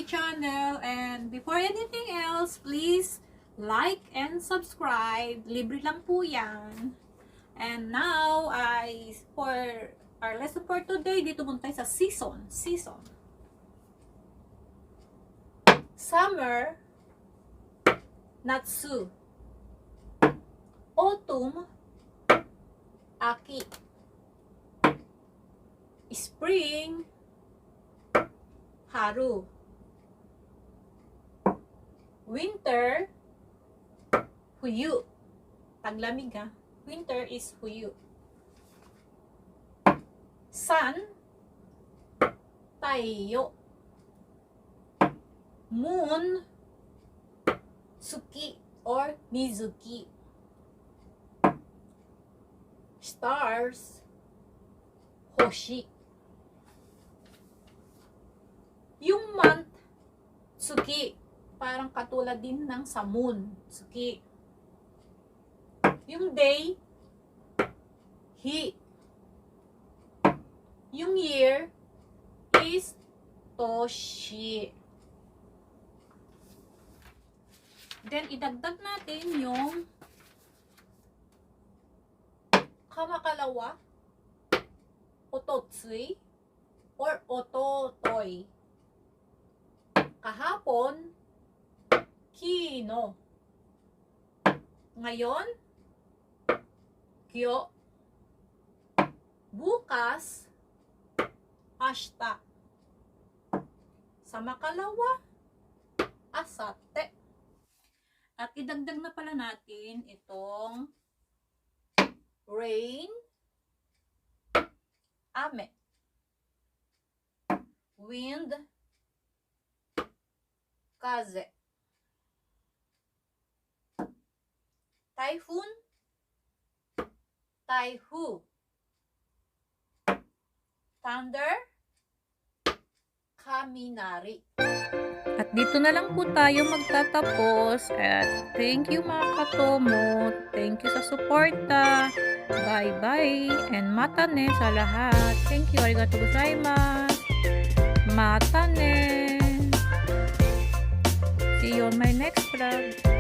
my channel. And before anything else, please like and subscribe. Libre lang po yan. And now, for our lesson for today, dito muna tayo sa season. Summer, Natsu, Autumn, Aki, Spring, Haru, Winter, Fuyu. Taglamig ha. Winter is Fuyu. Sun, Taiyo. Moon, Tsuki or Mizuki. Stars, Hoshi. Yung month, Tsuki, parang katulad din ng sa moon, Tsuki. Yung day, Hi. Yung year is Toshi. Then, idagdag natin yung kamakalawa, ototsui, or ototoy. Kahapon, kino. Ngayon, kyo. Bukas, ashita. Sa makalawa, asate. At idagdag na pala natin itong rain, ame, wind, kaze, typhoon, taifu, thunder, kaminari. At dito na lang po tayo magtatapos. At thank you mga katomo. Thank you sa suporta. Bye-bye. And matane sa lahat. Thank you. Arigatou gozaimasu. Matane. See you on my next vlog.